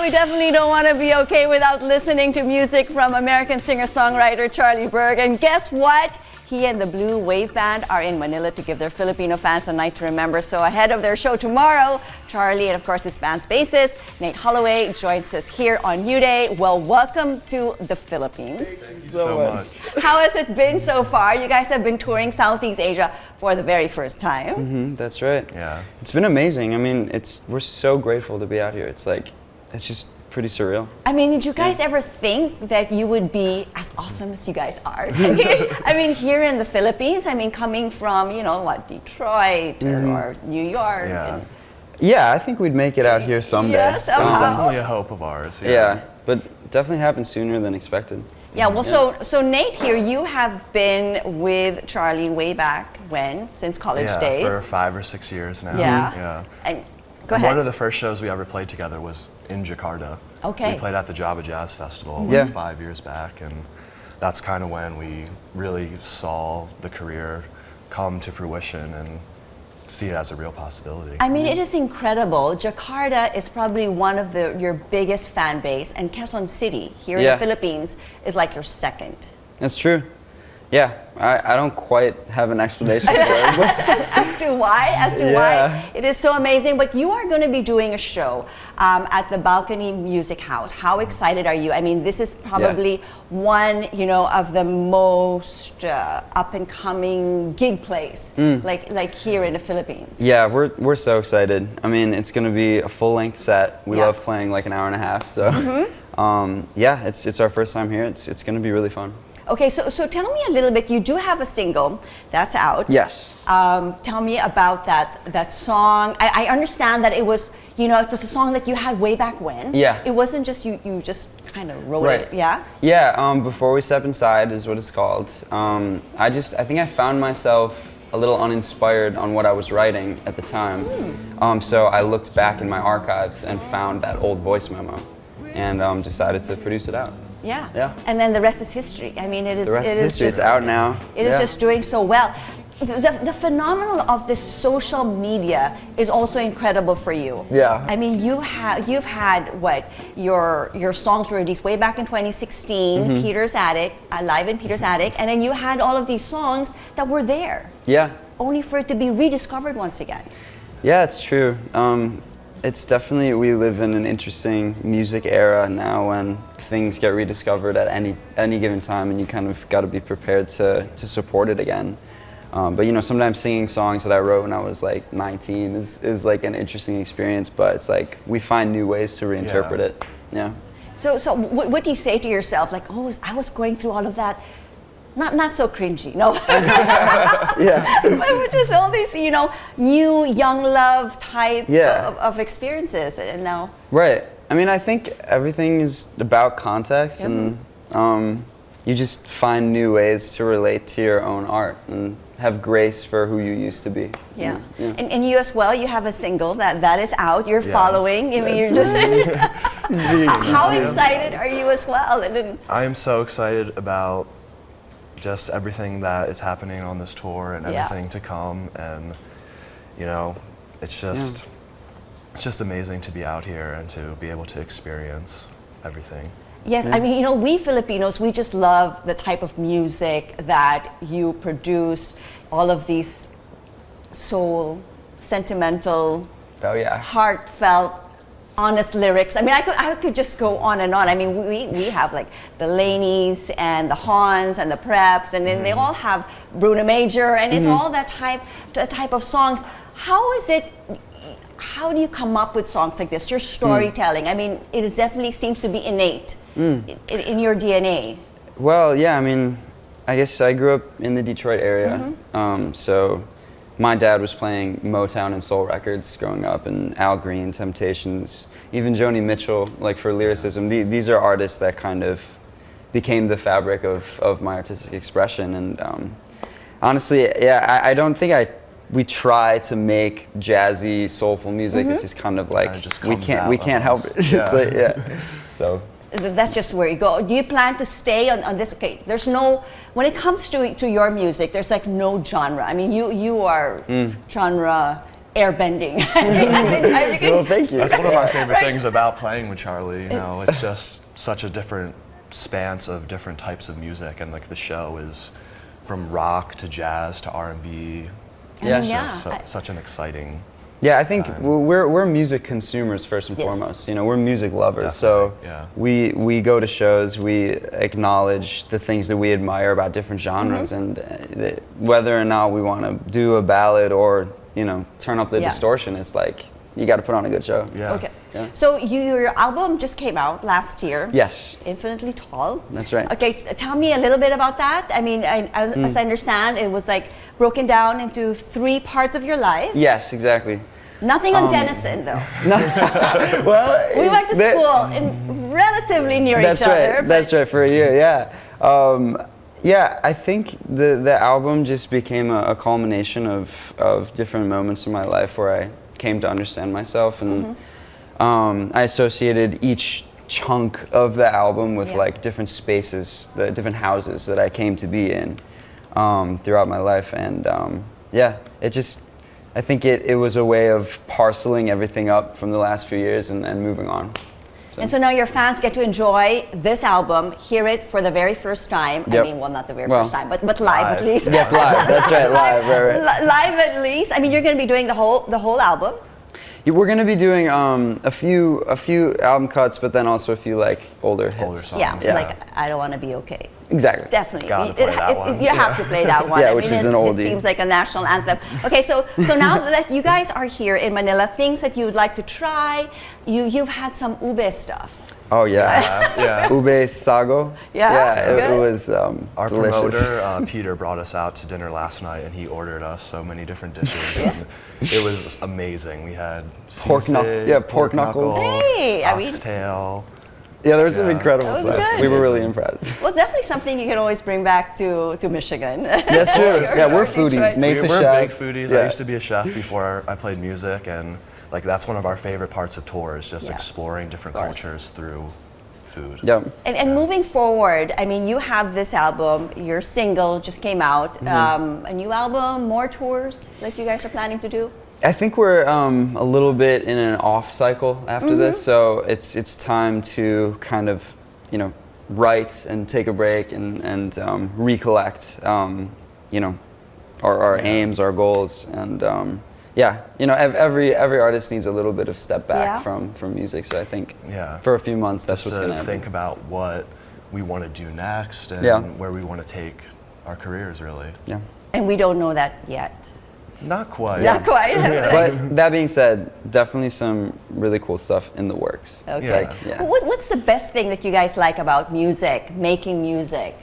we definitely don't want to be okay without listening to music from American singer-songwriter Charlie Burg. And guess what? He and the Blue Wave Band are in Manila to give their Filipino fans a night to remember. So ahead of their show tomorrow, Charlie and of course his band's bassist, Nate Holloway, joins us here on New Day. Well, welcome to the Philippines. Thank you so much. How has it been so far? You guys have been touring Southeast Asia for the very first time. That's right. Yeah. It's been amazing. I mean, we're so grateful to be out here. It's just pretty surreal. I mean, did you guys ever think that you would be as awesome as you guys are? I mean, here in the Philippines, I mean, coming from, Detroit or New York. Yeah. Yeah, I think we'd make it out here someday. Yeah, It's somehow. definitely a hope of ours. Yeah, but definitely happened sooner than expected. Yeah, well, so Nate here, you have been with Charlie way back when, since college days. For 5 or 6 years now. Yeah. And go And ahead. one of the first shows we ever played together was in Jakarta. Okay. We played at the Java Jazz Festival 5 years back, and that's kind of when we really saw the career come to fruition and see it as a real possibility. I mean, it is incredible. Jakarta is probably one of your biggest fan base, and Quezon City here in the Philippines is like your second. That's true. Yeah, I don't quite have an explanation for it. As to why it is so amazing. But you are going to be doing a show at the Balcony Music House. How excited are you? I mean, this is probably one, of the most up and coming gig place, like here in the Philippines. Yeah, we're so excited. I mean, it's going to be a full length set. We love playing like an hour and a half. So, it's our first time here. It's going to be really fun. Okay, so tell me a little bit. You do have a single that's out. Yes. Tell me about that song. I understand that it was a song that you had way back when. Yeah. It wasn't just you just kind of wrote it. Yeah. Yeah. Before We Step Inside is what it's called. I think I found myself a little uninspired on what I was writing at the time. So I looked back in my archives and found that old voice memo, and decided to produce it out. Yeah. And then the rest is history. I mean, The rest is history. It's out now. It is just doing so well. The phenomenon of this social media is also incredible for you. Yeah. I mean, you've had your songs were released way back in 2016, Peter's Attic, live in Peter's Attic, and then you had all of these songs that were there. Yeah. Only for it to be rediscovered once again. Yeah, it's true. It's definitely, we live in an interesting music era now when things get rediscovered at any given time, and you kind of got to be prepared to support it again. But sometimes singing songs that I wrote when I was like 19 is like an interesting experience, but it's like we find new ways to reinterpret it. Yeah. So what do you say to yourself? Like, I was going through all of that. Not so cringy, no. But just all these, new young love type of experiences, and now. Right. I mean, I think everything is about context, and you just find new ways to relate to your own art and have grace for who you used to be. Yeah. And you as well, you have a single that is out. You're following. I mean, you're just. How excited are you as well? I am so excited about just everything that is happening on this tour and everything to come, and it's just amazing to be out here and to be able to experience everything. Yes, I mean, we Filipinos, we just love the type of music that you produce, all of these soul, sentimental, heartfelt, honest lyrics. I mean, I could just go on and on. I mean, we have like the Laneys and the Hans and the Preps, and then they all have Bruno Major, and it's all that type of songs. How do you come up with songs like this? Your storytelling. I mean, it definitely seems to be innate in your DNA. Well, yeah. I mean, I guess I grew up in the Detroit area, so. My dad was playing Motown and soul records growing up, and Al Green, Temptations, even Joni Mitchell, like for lyricism. These are artists that kind of became the fabric of my artistic expression. And honestly, I don't think we try to make jazzy, soulful music. It's just kind of like we can't help it. It's like, So. That's just where you go. Do you plan to stay on this? Okay, there's no, when it comes to your music, there's like no genre. I mean, you are genre airbending. Anytime you can- Well, thank you. That's one of my favorite things about playing with Charlie. You know, it's just such a different spans of different types of music, and like the show is from rock to jazz to R&B. Yeah. It's Yeah. just such an exciting. Yeah, I think we're music consumers first and Yes. foremost. You know, we're music lovers, so Definitely, yeah. we go to shows, we acknowledge the things that we admire about different genres, and whether or not we want to do a ballad or turn up the distortion, it's like you got to put on a good show. Yeah. Okay. Yeah. So your album just came out last year. Yes. Infinitely Tall. That's right. Okay, tell me a little bit about that. I mean, as I understand, it was like broken down into 3 parts of your life. Yes, exactly. Nothing on Denison, though. Well, We went to school in relatively near That's each right. other. That's right, for a year. Yeah. Yeah, I think the album just became a culmination of different moments in my life where I came to understand myself, and I associated each chunk of the album with like different spaces, the different houses that I came to be in throughout my life, and I think it was a way of parceling everything up from the last few years and moving on. And so now your fans get to enjoy this album, hear it for the very first time. Yep. I mean, well, not the very first time, but live at least. Yes, live. That's right, live. Right. Live at least. I mean, you're going to be doing the whole album. We're going to be doing a few album cuts, but then also a few like older hits. songs. Yeah, like I Don't Want to Be Okay. Exactly. Definitely. Gotta play that one. You have to play that one. Yeah, I which mean, is an oldie. It seems like a national anthem. Okay, so now that you guys are here in Manila, things that you would like to try, you've had some ube stuff. Oh yeah. Yeah. Ube sago. Yeah, Yeah, it good. was Our delicious. promoter, Peter, brought us out to dinner last night, and he ordered us so many different dishes. And it was amazing. We had Pork sisig, pork knuckles. Hey, I mean- Oxtail. Yeah, there was some incredible That was stuff. good. We were really impressed. Well, it's definitely something you can always bring back to Michigan. That's true. Yeah, we're foodies. Nate's a We're chef. big foodies. Yeah. I used to be a chef before I played music, and like that's one of our favorite parts of tours, just exploring different Of course. cultures through food. Yeah. And moving forward, I mean, you have this album, your single just came out, a new album, more tours that you guys are planning to do? I think we're a little bit in an off cycle after this, so it's time to kind of, write and take a break and recollect, our aims, our goals, and every artist needs a little bit of step back from music. So I think for a few months that's just what's going to to happen. think about what we want to do next and where we want to take our careers, really. Yeah. And we don't know that yet. Not quite. Not quite. But that being said, definitely some really cool stuff in the works. Okay. Yeah. What's the best thing that you guys like about music, making music?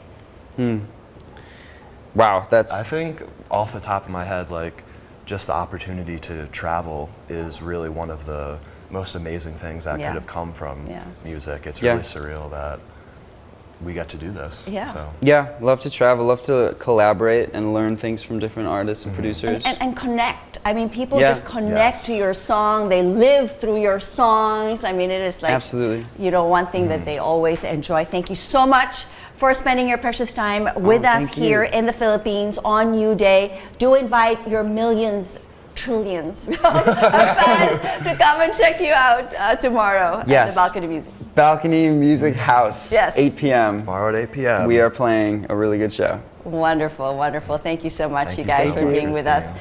Wow, that's. I think off the top of my head, like just the opportunity to travel is really one of the most amazing things that could have come from music. It's really surreal that we get to do this. Yeah. So. Yeah, love to travel, love to collaborate and learn things from different artists and producers. And connect. I mean, people just connect to your song. They live through your songs. I mean, it is like Absolutely. One thing that they always enjoy. Thank you so much for spending your precious time with us here in the Philippines on New Day. Do invite your millions, trillions of fans to come and check you out tomorrow at the Balcony Music. Balcony Music House, 8 p.m. Tomorrow at 8 p.m. We are playing a really good show. Wonderful, wonderful. Thank you so much, Thank you you guys, so for much, being with us. Christine.